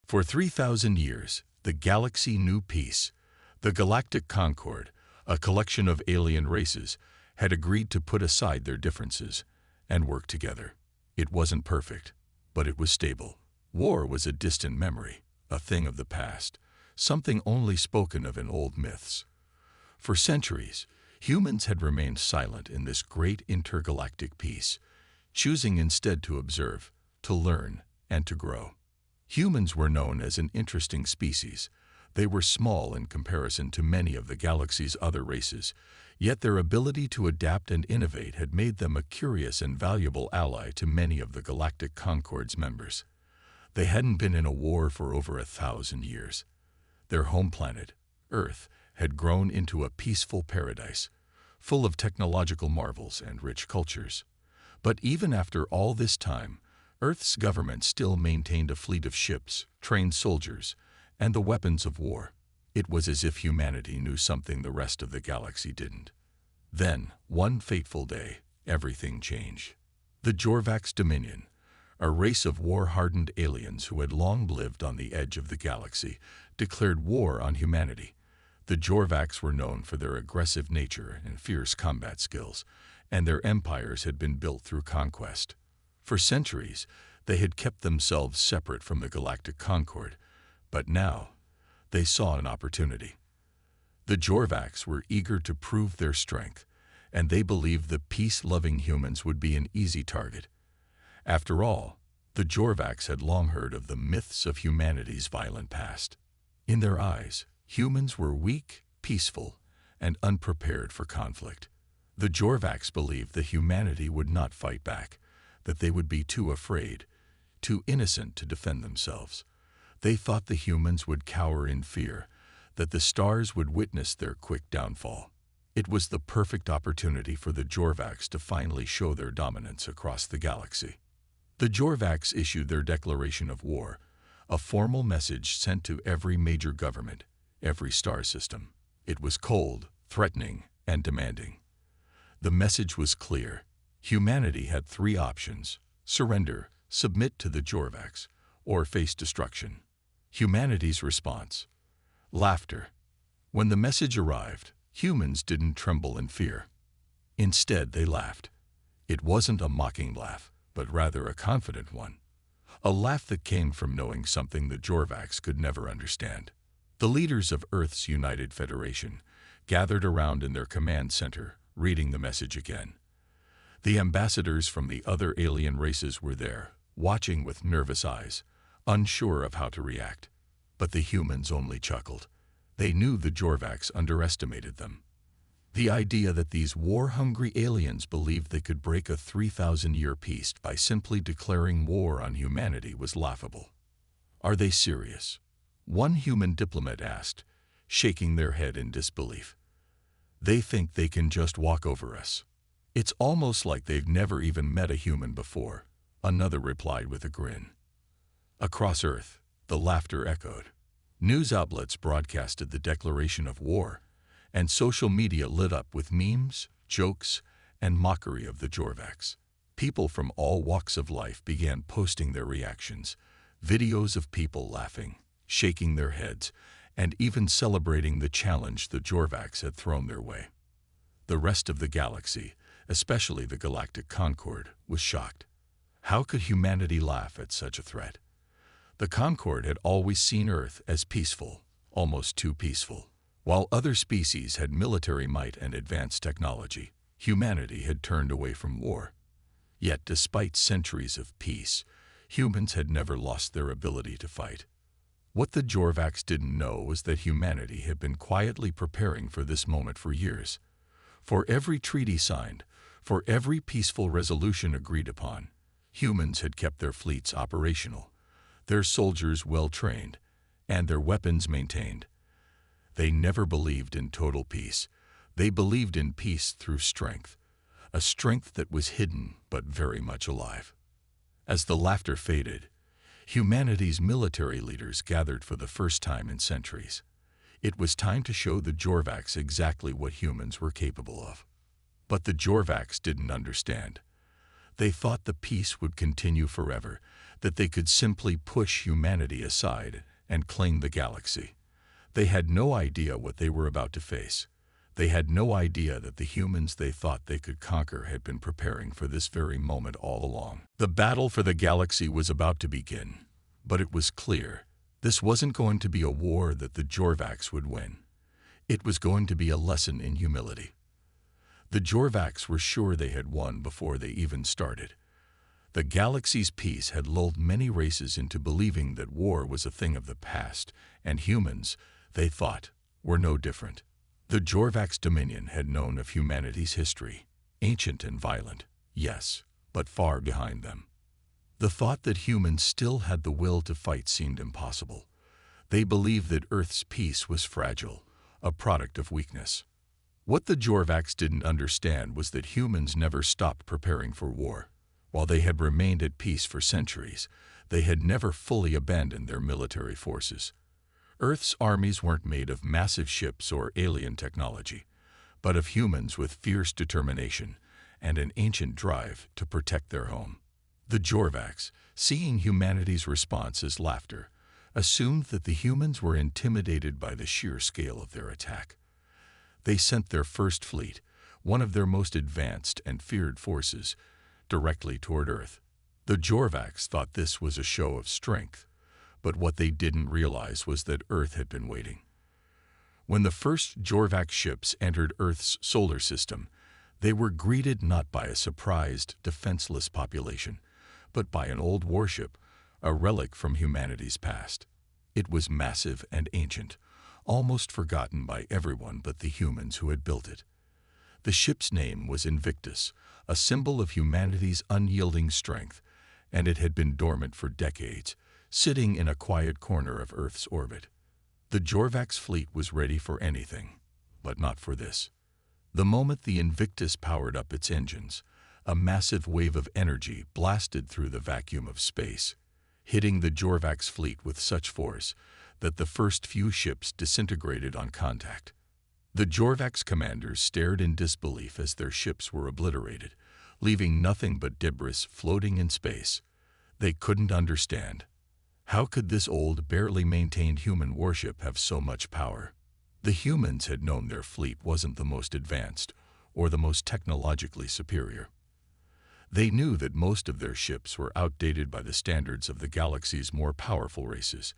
For 3,000 years, the galaxy knew peace. The Galactic Concord, a collection of alien races, had agreed to put aside their differences and work together. It wasn't perfect, but it was stable. War was a distant memory, a thing of the past, something only spoken of in old myths. For centuries, humans had remained silent in this great intergalactic peace, choosing instead to observe, to learn, and to grow. Humans were known as an interesting species. They were small in comparison to many of the galaxy's other races, yet their ability to adapt and innovate had made them a curious and valuable ally to many of the Galactic Concord's members. They hadn't been in a war for over 1,000 years. Their home planet, Earth, had grown into a peaceful paradise, full of technological marvels and rich cultures. But even after all this time, Earth's government still maintained a fleet of ships, trained soldiers, and the weapons of war. It was as if humanity knew something the rest of the galaxy didn't. Then, one fateful day, everything changed. The Jorvax Dominion, a race of war-hardened aliens who had long lived on the edge of the galaxy, declared war on humanity. The Jorvax were known for their aggressive nature and fierce combat skills, and their empires had been built through conquest. For centuries, they had kept themselves separate from the Galactic Concord, but now they saw an opportunity. The Jorvax were eager to prove their strength, and they believed the peace-loving humans would be an easy target. After all, the Jorvax had long heard of the myths of humanity's violent past. In their eyes, humans were weak, peaceful, and unprepared for conflict. The Jorvax believed that humanity would not fight back, that they would be too afraid, too innocent to defend themselves. They thought the humans would cower in fear, that the stars would witness their quick downfall. It was the perfect opportunity for the Jorvax to finally show their dominance across the galaxy. The Jorvax issued their declaration of war, a formal message sent to every major government, every star system. It was cold, threatening, and demanding. The message was clear. Humanity had three options: surrender, submit to the Jorvax, or face destruction. Humanity's response: laughter. When the message arrived, humans didn't tremble in fear. Instead, they laughed. It wasn't a mocking laugh, but rather a confident one. A laugh that came from knowing something the Jorvax could never understand. The leaders of Earth's United Federation gathered around in their command center, reading the message again. The ambassadors from the other alien races were there, watching with nervous eyes, unsure of how to react. But the humans only chuckled. They knew the Jorvax underestimated them. The idea that these war-hungry aliens believed they could break a 3,000-year peace by simply declaring war on humanity was laughable. Are they serious? One human diplomat asked, shaking their head in disbelief. They think they can just walk over us. It's almost like they've never even met a human before, another replied with a grin. Across Earth, the laughter echoed. News outlets broadcasted the declaration of war, and social media lit up with memes, jokes, and mockery of the Jorvax. People from all walks of life began posting their reactions, videos of people laughing, shaking their heads, and even celebrating the challenge the Jorvax had thrown their way. The rest of the galaxy, especially the Galactic Concord, was shocked. How could humanity laugh at such a threat? The Concord had always seen Earth as peaceful, almost too peaceful. While other species had military might and advanced technology, humanity had turned away from war. Yet, despite centuries of peace, humans had never lost their ability to fight. What the Jorvax didn't know was that humanity had been quietly preparing for this moment for years. For every treaty signed, for every peaceful resolution agreed upon, humans had kept their fleets operational, their soldiers well-trained, and their weapons maintained. They never believed in total peace. They believed in peace through strength, a strength that was hidden but very much alive. As the laughter faded, humanity's military leaders gathered for the first time in centuries. It was time to show the Jorvax exactly what humans were capable of. But the Jorvax didn't understand. They thought the peace would continue forever, that they could simply push humanity aside and claim the galaxy. They had no idea what they were about to face. They had no idea that the humans they thought they could conquer had been preparing for this very moment all along. The battle for the galaxy was about to begin, but it was clear this wasn't going to be a war that the Jorvax would win. It was going to be a lesson in humility. The Jorvax were sure they had won before they even started. The galaxy's peace had lulled many races into believing that war was a thing of the past, and humans, they thought, were no different. The Jorvax dominion had known of humanity's history, ancient and violent, yes, but far behind them. The thought that humans still had the will to fight seemed impossible. They believed that Earth's peace was fragile, a product of weakness. What the Jorvax didn't understand was that humans never stopped preparing for war. While they had remained at peace for centuries, they had never fully abandoned their military forces. Earth's armies weren't made of massive ships or alien technology, but of humans with fierce determination and an ancient drive to protect their home. The Jorvax, seeing humanity's response as laughter, assumed that the humans were intimidated by the sheer scale of their attack. They sent their first fleet, one of their most advanced and feared forces, directly toward Earth. The Jorvax thought this was a show of strength, but what they didn't realize was that Earth had been waiting. When the first Jorvax ships entered Earth's solar system, they were greeted not by a surprised, defenseless population, but by an old warship, a relic from humanity's past. It was massive and ancient, almost forgotten by everyone but the humans who had built it. The ship's name was Invictus, a symbol of humanity's unyielding strength, and it had been dormant for decades, sitting in a quiet corner of Earth's orbit. The Jorvax fleet was ready for anything, but not for this. The moment the Invictus powered up its engines, a massive wave of energy blasted through the vacuum of space, hitting the Jorvax fleet with such force that the first few ships disintegrated on contact. The Jorvax commanders stared in disbelief as their ships were obliterated, leaving nothing but debris floating in space. They couldn't understand. How could this old, barely maintained human warship have so much power? The humans had known their fleet wasn't the most advanced or the most technologically superior. They knew that most of their ships were outdated by the standards of the galaxy's more powerful races,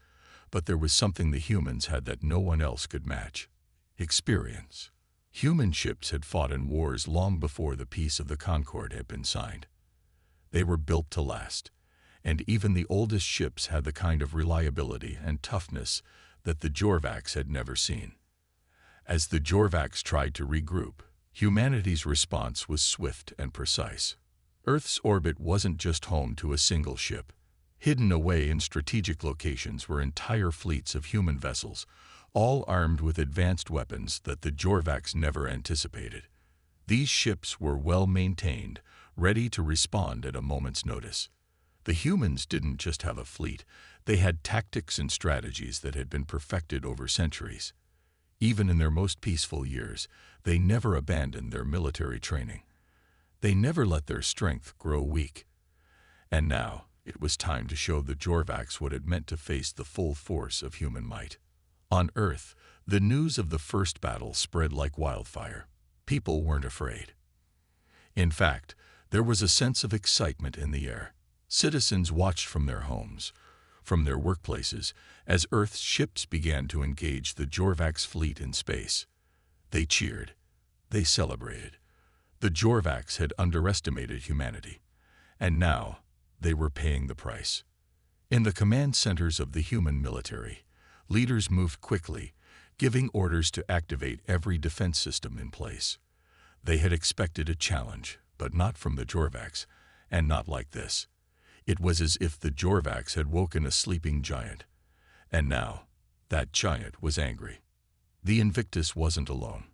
but there was something the humans had that no one else could match: experience. Human ships had fought in wars long before the Peace of the Concord had been signed. They were built to last, and even the oldest ships had the kind of reliability and toughness that the Jorvax had never seen. As the Jorvax tried to regroup, humanity's response was swift and precise. Earth's orbit wasn't just home to a single ship. Hidden away in strategic locations were entire fleets of human vessels, all armed with advanced weapons that the Jorvax never anticipated. These ships were well maintained, ready to respond at a moment's notice. The humans didn't just have a fleet, they had tactics and strategies that had been perfected over centuries. Even in their most peaceful years, they never abandoned their military training. They never let their strength grow weak. And now, it was time to show the Jorvax what it meant to face the full force of human might. On Earth, the news of the first battle spread like wildfire. People weren't afraid. In fact, there was a sense of excitement in the air. Citizens watched from their homes, from their workplaces, as Earth's ships began to engage the Jorvax fleet in space. They cheered. They celebrated. The Jorvax had underestimated humanity, and now they were paying the price. In the command centers of the human military, leaders moved quickly, giving orders to activate every defense system in place. They had expected a challenge, but not from the Jorvax, and not like this. It was as if the Jorvax had woken a sleeping giant, and now that giant was angry. The Invictus wasn't alone.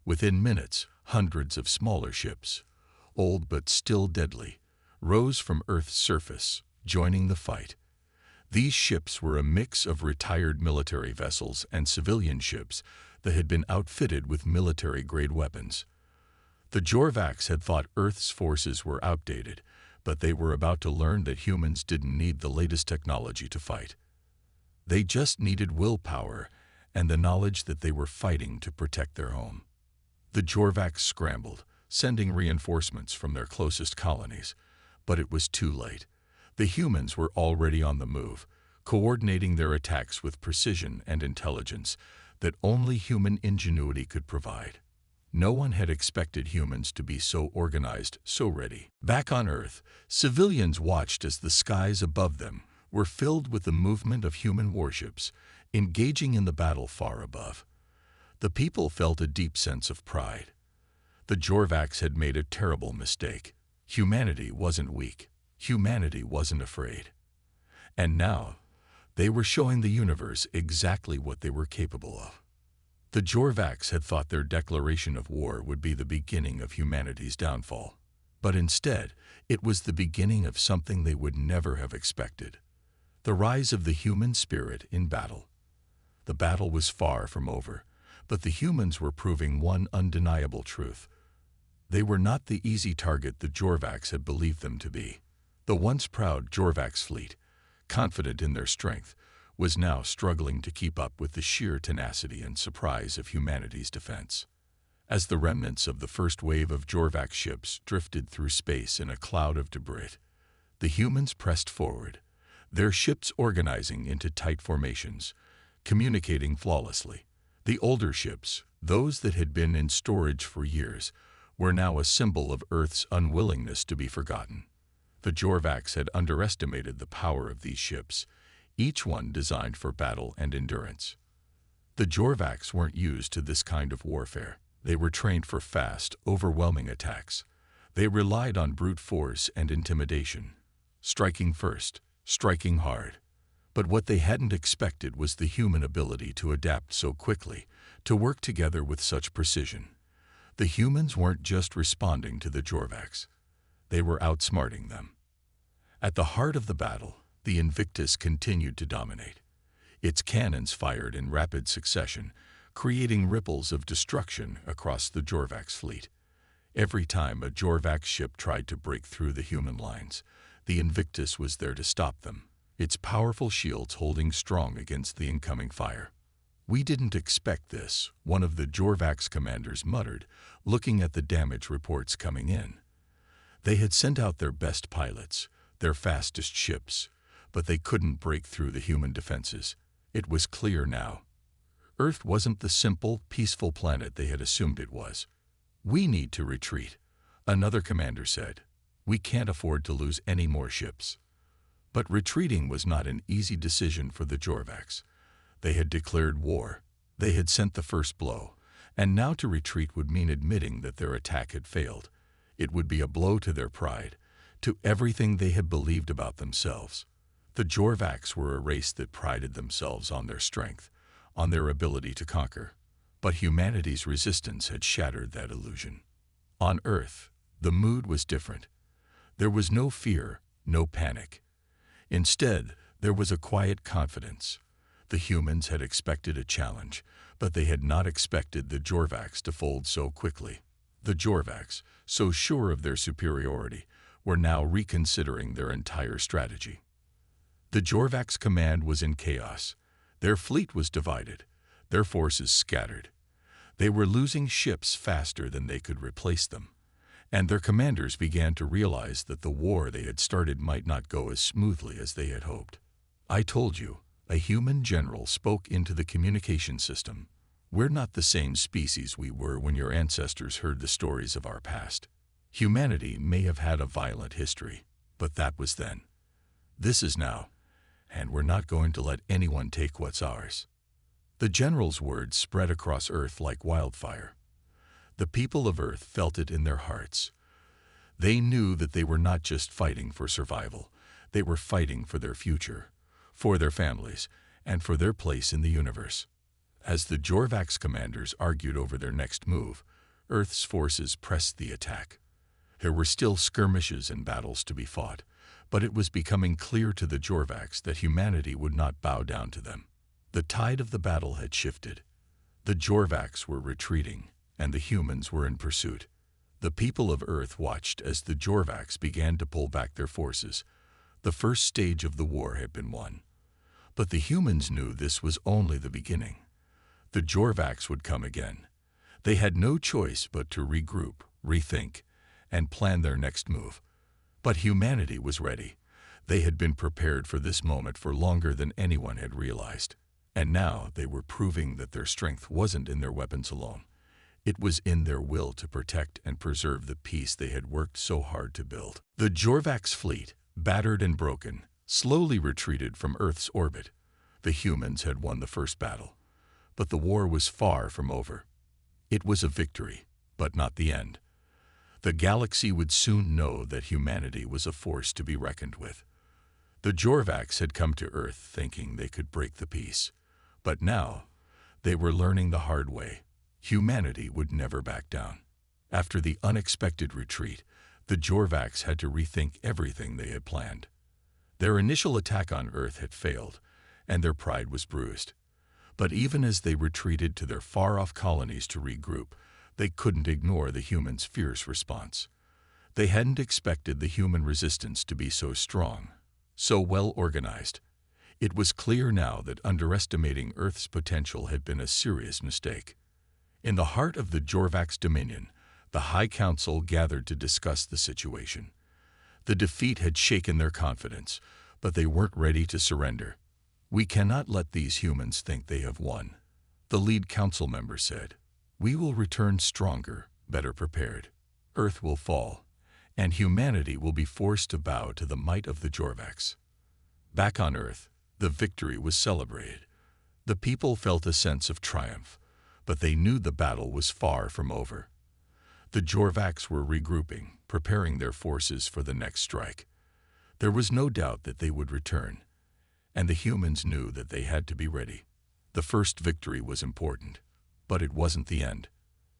Within minutes, hundreds of smaller ships, old but still deadly, rose from Earth's surface, joining the fight. These ships were a mix of retired military vessels and civilian ships that had been outfitted with military-grade weapons. The Jorvax had thought Earth's forces were outdated, But they were about to learn that humans didn't need the latest technology to fight. They just needed willpower and the knowledge that they were fighting to protect their home. The Jorvax scrambled, sending reinforcements from their closest colonies. But it was too late. The humans were already on the move, coordinating their attacks with precision and intelligence that only human ingenuity could provide. No one had expected humans to be so organized, so ready. Back on Earth, civilians watched as the skies above them were filled with the movement of human warships, engaging in the battle far above. The people felt a deep sense of pride. The Jorvax had made a terrible mistake. Humanity wasn't weak. Humanity wasn't afraid. And now, they were showing the universe exactly what they were capable of. The Jorvax had thought their declaration of war would be the beginning of humanity's downfall. But instead, it was the beginning of something they would never have expected: the rise of the human spirit in battle. The battle was far from over, but the humans were proving one undeniable truth. They were not the easy target the Jorvax had believed them to be. The once proud Jorvax fleet, confident in their strength, was now struggling to keep up with the sheer tenacity and surprise of humanity's defense. As the remnants of the first wave of Jorvax ships drifted through space in a cloud of debris, the humans pressed forward, their ships organizing into tight formations, communicating flawlessly. The older ships, those that had been in storage for years, were now a symbol of Earth's unwillingness to be forgotten. The Jorvax had underestimated the power of these ships, each one designed for battle and endurance. The Jorvax weren't used to this kind of warfare. They were trained for fast, overwhelming attacks. They relied on brute force and intimidation, striking first, striking hard. But what they hadn't expected was the human ability to adapt so quickly, to work together with such precision. The humans weren't just responding to the Jorvax. They were outsmarting them. At the heart of the battle, the Invictus continued to dominate. Its cannons fired in rapid succession, creating ripples of destruction across the Jorvax fleet. Every time a Jorvax ship tried to break through the human lines, the Invictus was there to stop them, its powerful shields holding strong against the incoming fire. "We didn't expect this," one of the Jorvax commanders muttered, looking at the damage reports coming in. They had sent out their best pilots, their fastest ships, but they couldn't break through the human defenses. It was clear now. Earth wasn't the simple, peaceful planet they had assumed it was. "We need to retreat," another commander said. "We can't afford to lose any more ships." But retreating was not an easy decision for the Jorvax. They had declared war. They had sent the first blow, and now to retreat would mean admitting that their attack had failed. It would be a blow to their pride, to everything they had believed about themselves. The Jorvax were a race that prided themselves on their strength, on their ability to conquer. But humanity's resistance had shattered that illusion. On Earth, the mood was different. There was no fear, no panic. Instead, there was a quiet confidence. The humans had expected a challenge, but they had not expected the Jorvax to fold so quickly. The Jorvax, so sure of their superiority, were now reconsidering their entire strategy. The Jorvax command was in chaos. Their fleet was divided, their forces scattered. They were losing ships faster than they could replace them, and their commanders began to realize that the war they had started might not go as smoothly as they had hoped. "I told you," a human general spoke into the communication system. "We're not the same species we were when your ancestors heard the stories of our past. Humanity may have had a violent history, but that was then. This is now, and we're not going to let anyone take what's ours." The general's words spread across Earth like wildfire. The people of Earth felt it in their hearts. They knew that they were not just fighting for survival. They were fighting for their future, for their families, and for their place in the universe. As the Jorvax commanders argued over their next move, Earth's forces pressed the attack. There were still skirmishes and battles to be fought, but it was becoming clear to the Jorvax that humanity would not bow down to them. The tide of the battle had shifted. The Jorvax were retreating, and the humans were in pursuit. The people of Earth watched as the Jorvax began to pull back their forces. The first stage of the war had been won. But the humans knew this was only the beginning. The Jorvax would come again. They had no choice but to regroup, rethink, and plan their next move. But humanity was ready. They had been prepared for this moment for longer than anyone had realized. And now they were proving that their strength wasn't in their weapons alone. It was in their will to protect and preserve the peace they had worked so hard to build. The Jorvax fleet, battered and broken, slowly retreated from Earth's orbit. The humans had won the first battle. But the war was far from over. It was a victory, but not the end. The galaxy would soon know that humanity was a force to be reckoned with. The Jorvax had come to Earth thinking they could break the peace. But now, they were learning the hard way. Humanity would never back down. After the unexpected retreat, the Jorvax had to rethink everything they had planned. Their initial attack on Earth had failed, and their pride was bruised. But even as they retreated to their far-off colonies to regroup, they couldn't ignore the humans' fierce response. They hadn't expected the human resistance to be so strong, so well organized. It was clear now that underestimating Earth's potential had been a serious mistake. In the heart of the Jorvax Dominion, the High Council gathered to discuss the situation. The defeat had shaken their confidence, but they weren't ready to surrender. "We cannot let these humans think they have won," the lead council member said. "We will return stronger, better prepared. Earth will fall, and humanity will be forced to bow to the might of the Jorvax." Back on Earth, the victory was celebrated. The people felt a sense of triumph, but they knew the battle was far from over. The Jorvax were regrouping, preparing their forces for the next strike. There was no doubt that they would return, and the humans knew that they had to be ready. The first victory was important, but it wasn't the end.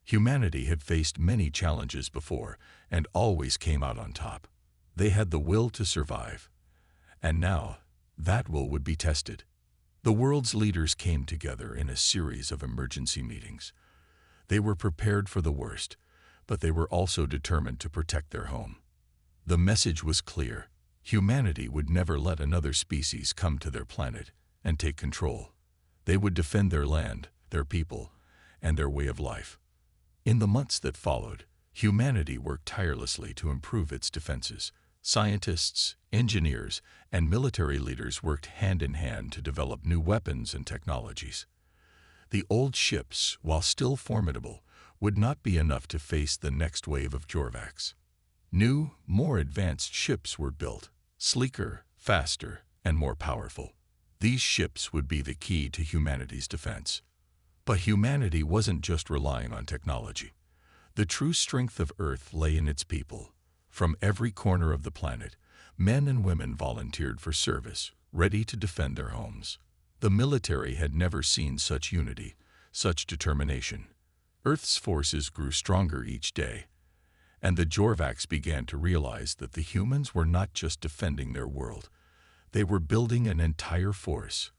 Humanity had faced many challenges before and always came out on top. They had the will to survive, and now that will would be tested. The world's leaders came together in a series of emergency meetings. They were prepared for the worst, but they were also determined to protect their home. The message was clear. Humanity would never let another species come to their planet and take control. They would defend their land, their people, and their way of life. In the months that followed, humanity worked tirelessly to improve its defenses. Scientists, engineers, and military leaders worked hand in hand to develop new weapons and technologies. The old ships, while still formidable, would not be enough to face the next wave of Jorvax. New, more advanced ships were built, sleeker, faster, and more powerful. These ships would be the key to humanity's defense. But humanity wasn't just relying on technology. The true strength of Earth lay in its people. From every corner of the planet, men and women volunteered for service, ready to defend their homes. The military had never seen such unity, such determination. Earth's forces grew stronger each day, and the Jorvax began to realize that the humans were not just defending their world. They were building an entire force,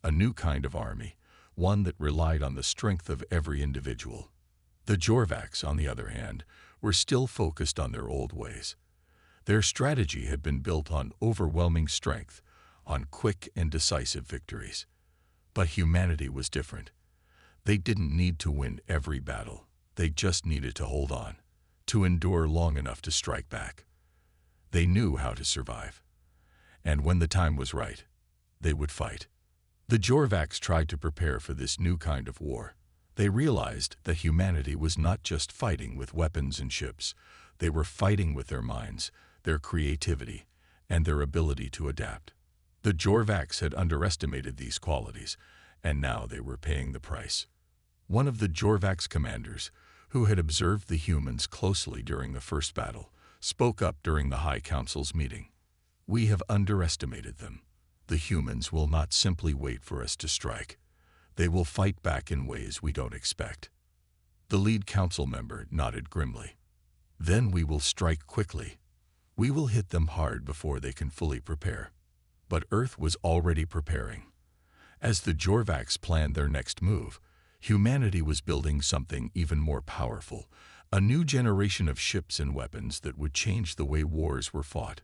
a new kind of army, one that relied on the strength of every individual. The Jorvax, on the other hand, were still focused on their old ways. Their strategy had been built on overwhelming strength, on quick and decisive victories. But humanity was different. They didn't need to win every battle. They just needed to hold on, to endure long enough to strike back. They knew how to survive. And when the time was right, they would fight. The Jorvax tried to prepare for this new kind of war. They realized that humanity was not just fighting with weapons and ships. They were fighting with their minds, their creativity, and their ability to adapt. The Jorvax had underestimated these qualities, and now they were paying the price. One of the Jorvax commanders, who had observed the humans closely during the first battle, spoke up during the High Council's meeting. "We have underestimated them. The humans will not simply wait for us to strike. They will fight back in ways we don't expect." The lead council member nodded grimly. "Then we will strike quickly. We will hit them hard before they can fully prepare." But Earth was already preparing. As the Jorvax planned their next move, humanity was building something even more powerful, A new generation of ships and weapons that would change the way wars were fought.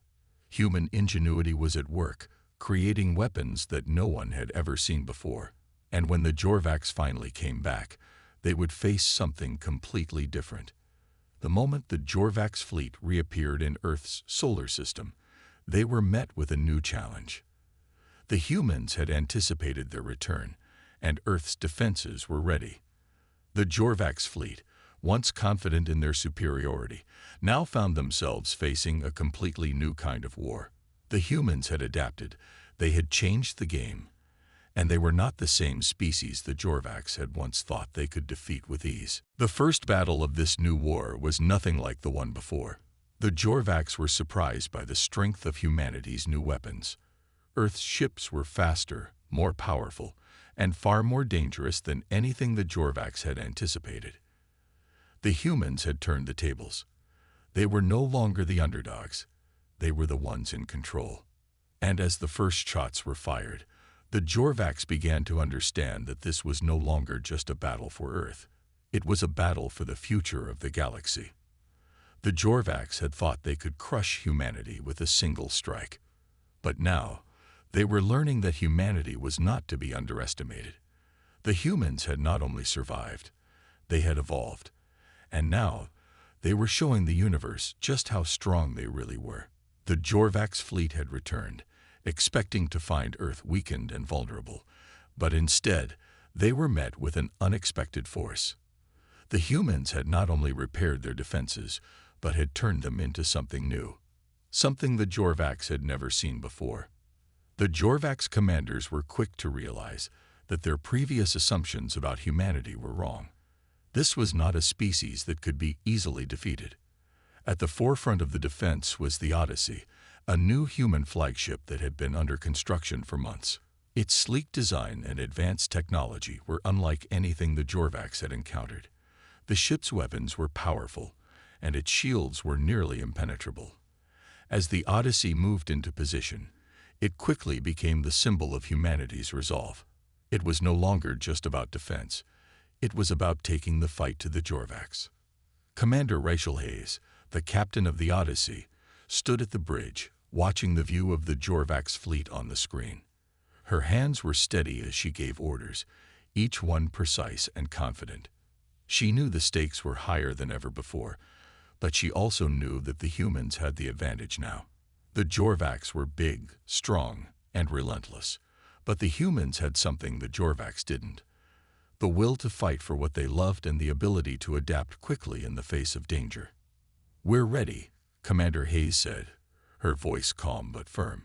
Human ingenuity was at work, creating weapons that no one had ever seen before. And when the Jorvax finally came back, they would face something completely different. The moment the Jorvax fleet reappeared in Earth's solar system, they were met with a new challenge. The humans had anticipated their return, and Earth's defenses were ready. The Jorvax fleet, once confident in their superiority, now found themselves facing a completely new kind of war. The humans had adapted, they had changed the game, and they were not the same species the Jorvax had once thought they could defeat with ease. The first battle of this new war was nothing like the one before. The Jorvax were surprised by the strength of humanity's new weapons. Earth's ships were faster, more powerful, and far more dangerous than anything the Jorvax had anticipated. The humans had turned the tables. They were no longer the underdogs. They were the ones in control. And as the first shots were fired, the Jorvax began to understand that this was no longer just a battle for Earth. It was a battle for the future of the galaxy. The Jorvax had thought they could crush humanity with a single strike. But now, they were learning that humanity was not to be underestimated. The humans had not only survived, they had evolved. And now, they were showing the universe just how strong they really were. The Jorvax fleet had returned, expecting to find Earth weakened and vulnerable, but instead, they were met with an unexpected force. The humans had not only repaired their defenses, but had turned them into something new, something the Jorvax had never seen before. The Jorvax commanders were quick to realize that their previous assumptions about humanity were wrong. This was not a species that could be easily defeated. At the forefront of the defense was the Odyssey, a new human flagship that had been under construction for months. Its sleek design and advanced technology were unlike anything the Jorvax had encountered. The ship's weapons were powerful, and its shields were nearly impenetrable. As the Odyssey moved into position, it quickly became the symbol of humanity's resolve. It was no longer just about defense. It was about taking the fight to the Jorvax. Commander Rachel Hayes, the captain of the Odyssey, stood at the bridge, watching the view of the Jorvax fleet on the screen. Her hands were steady as she gave orders, each one precise and confident. She knew the stakes were higher than ever before, but she also knew that the humans had the advantage now. The Jorvax were big, strong, and relentless, but the humans had something the Jorvax didn't: the will to fight for what they loved and the ability to adapt quickly in the face of danger. "We're ready," Commander Hayes said, her voice calm but firm.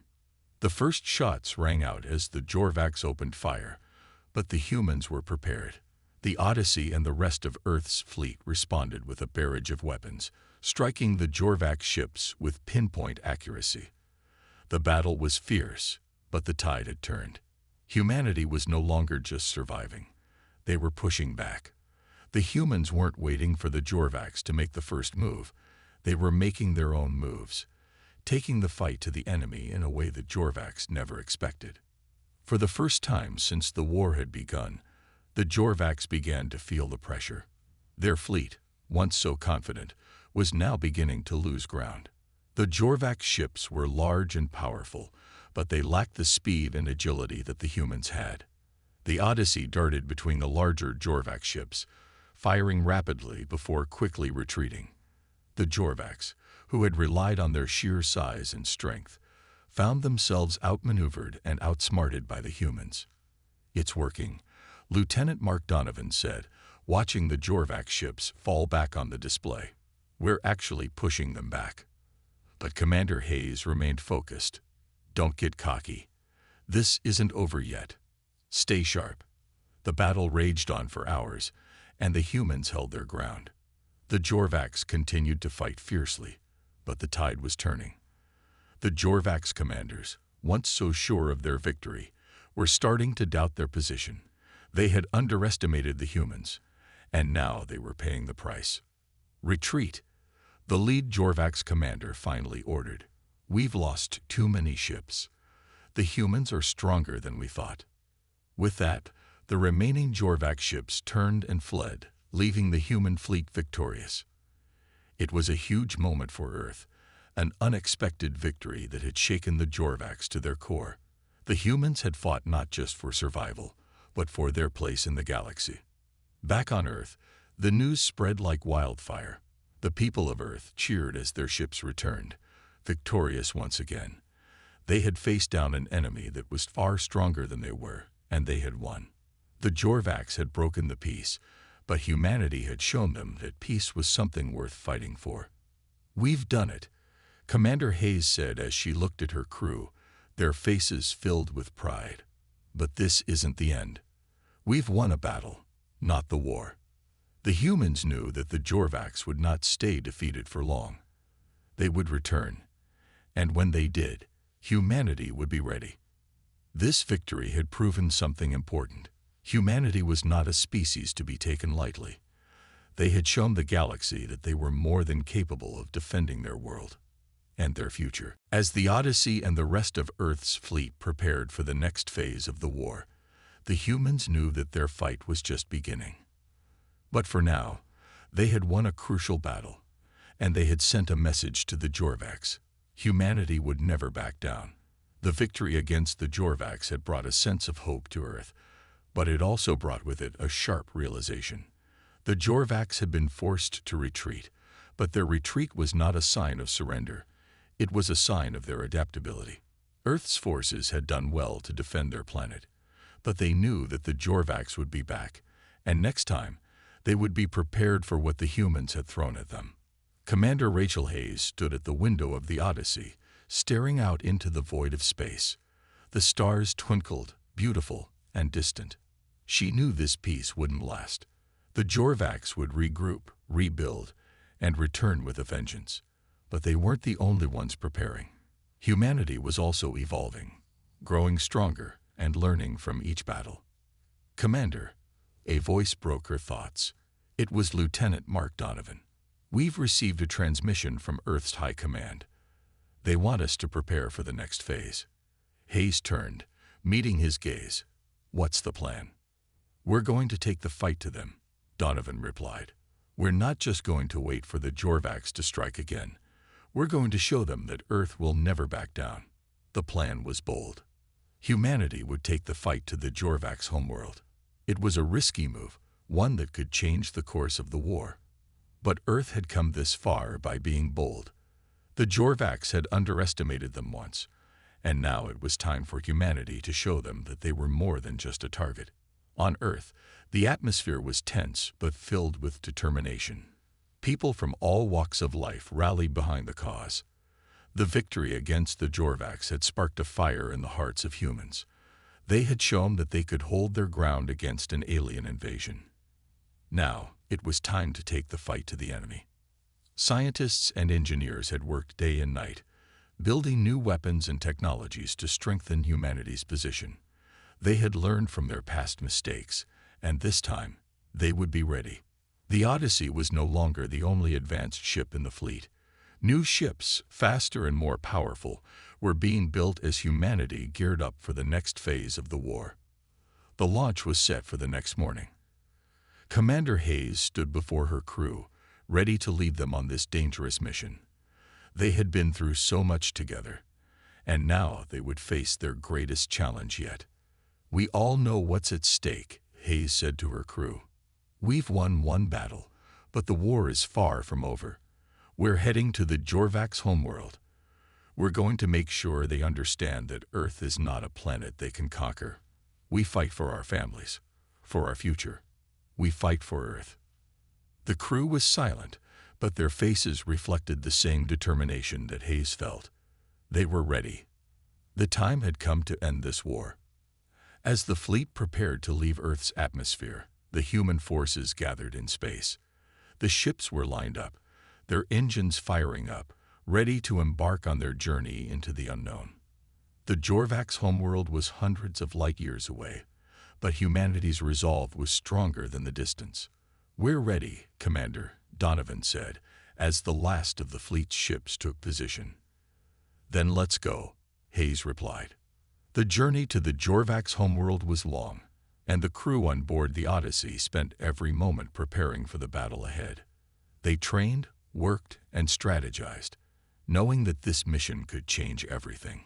The first shots rang out as the Jorvax opened fire, but the humans were prepared. The Odyssey and the rest of Earth's fleet responded with a barrage of weapons, striking the Jorvax ships with pinpoint accuracy. The battle was fierce, but the tide had turned. Humanity was no longer just surviving. They were pushing back. The humans weren't waiting for the Jorvax to make the first move. They were making their own moves, taking the fight to the enemy in a way the Jorvax never expected. For the first time since the war had begun, the Jorvax began to feel the pressure. Their fleet, once so confident, was now beginning to lose ground. The Jorvax ships were large and powerful, but they lacked the speed and agility that the humans had. The Odyssey darted between the larger Jorvax ships, firing rapidly before quickly retreating. The Jorvax, who had relied on their sheer size and strength, found themselves outmaneuvered and outsmarted by the humans. "It's working," Lieutenant Mark Donovan said, watching the Jorvax ships fall back on the display. "We're actually pushing them back." But Commander Hayes remained focused. "Don't get cocky. This isn't over yet. Stay sharp." The battle raged on for hours, and the humans held their ground. The Jorvax continued to fight fiercely, but the tide was turning. The Jorvax commanders, once so sure of their victory, were starting to doubt their position. They had underestimated the humans, and now they were paying the price. "Retreat," the lead Jorvax commander finally ordered. "We've lost too many ships. The humans are stronger than we thought." With that, the remaining Jorvax ships turned and fled, leaving the human fleet victorious. It was a huge moment for Earth, an unexpected victory that had shaken the Jorvax to their core. The humans had fought not just for survival, but for their place in the galaxy. Back on Earth, the news spread like wildfire. The people of Earth cheered as their ships returned, victorious once again. They had faced down an enemy that was far stronger than they were, and they had won. The Jorvax had broken the peace, but humanity had shown them that peace was something worth fighting for. "We've done it," Commander Hayes said as she looked at her crew, their faces filled with pride. "But this isn't the end. We've won a battle, not the war." The humans knew that the Jorvax would not stay defeated for long. They would return, and when they did, humanity would be ready. This victory had proven something important. Humanity was not a species to be taken lightly. They had shown the galaxy that they were more than capable of defending their world and their future. As the Odyssey and the rest of Earth's fleet prepared for the next phase of the war, the humans knew that their fight was just beginning. But for now, they had won a crucial battle, and they had sent a message to the Jorvax. Humanity would never back down. The victory against the Jorvax had brought a sense of hope to Earth, but it also brought with it a sharp realization. The Jorvax had been forced to retreat, but their retreat was not a sign of surrender. It was a sign of their adaptability. Earth's forces had done well to defend their planet, but they knew that the Jorvax would be back, and next time, they would be prepared for what the humans had thrown at them. Commander Rachel Hayes stood at the window of the Odyssey, staring out into the void of space. The stars twinkled, beautiful and distant. She knew this peace wouldn't last. The Jorvax would regroup, rebuild, and return with a vengeance. But they weren't the only ones preparing. Humanity was also evolving, growing stronger and learning from each battle. "Commander," a voice broke her thoughts. It was Lieutenant Mark Donovan. "We've received a transmission from Earth's High Command. They want us to prepare for the next phase." Hayes turned, meeting his gaze. "What's the plan?" "We're going to take the fight to them," Donovan replied. "We're not just going to wait for the Jorvax to strike again. We're going to show them that Earth will never back down." The plan was bold. Humanity would take the fight to the Jorvax homeworld. It was a risky move, one that could change the course of the war. But Earth had come this far by being bold. The Jorvax had underestimated them once, and now it was time for humanity to show them that they were more than just a target. On Earth, the atmosphere was tense but filled with determination. People from all walks of life rallied behind the cause. The victory against the Jorvax had sparked a fire in the hearts of humans. They had shown that they could hold their ground against an alien invasion. Now, it was time to take the fight to the enemy. Scientists and engineers had worked day and night, building new weapons and technologies to strengthen humanity's position. They had learned from their past mistakes, and this time, they would be ready. The Odyssey was no longer the only advanced ship in the fleet. New ships, faster and more powerful, were being built as humanity geared up for the next phase of the war. The launch was set for the next morning. Commander Hayes stood before her crew, ready to lead them on this dangerous mission. They had been through so much together, and now they would face their greatest challenge yet. "We all know what's at stake," Hayes said to her crew. "We've won one battle, but the war is far from over. We're heading to the Jorvax homeworld. We're going to make sure they understand that Earth is not a planet they can conquer. We fight for our families, for our future. We fight for Earth." The crew was silent, but their faces reflected the same determination that Hayes felt. They were ready. The time had come to end this war. As the fleet prepared to leave Earth's atmosphere, the human forces gathered in space. The ships were lined up, their engines firing up, ready to embark on their journey into the unknown. The Jorvax homeworld was hundreds of light years away, but humanity's resolve was stronger than the distance. "We're ready, Commander," Donovan said, as the last of the fleet's ships took position. "Then let's go," Hayes replied. The journey to the Jorvax homeworld was long, and the crew on board the Odyssey spent every moment preparing for the battle ahead. They trained, worked, and strategized, knowing that this mission could change everything.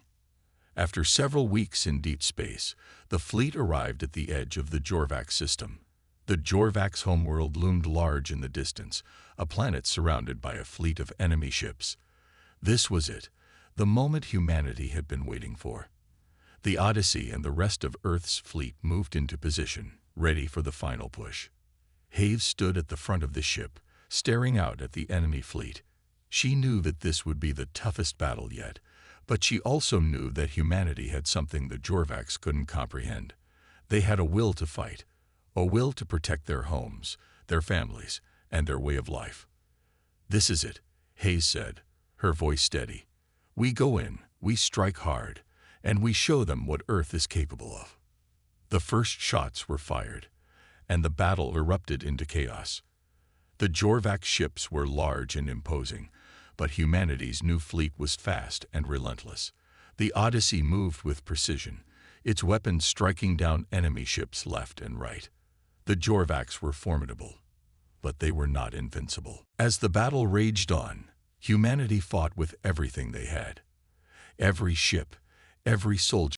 After several weeks in deep space, the fleet arrived at the edge of the Jorvax system. The Jorvax homeworld loomed large in the distance, a planet surrounded by a fleet of enemy ships. This was it, the moment humanity had been waiting for. The Odyssey and the rest of Earth's fleet moved into position, ready for the final push. Have stood at the front of the ship, staring out at the enemy fleet. She knew that this would be the toughest battle yet, but she also knew that humanity had something the Jorvax couldn't comprehend. They had a will to fight, a will to protect their homes, their families, and their way of life. "This is it," Hayes said, her voice steady. "We go in, we strike hard, and we show them what Earth is capable of." The first shots were fired, and the battle erupted into chaos. The Jorvax ships were large and imposing, but humanity's new fleet was fast and relentless. The Odyssey moved with precision, its weapons striking down enemy ships left and right. The Jorvax were formidable, but they were not invincible. As the battle raged on, humanity fought with everything they had. Every ship, every soldier,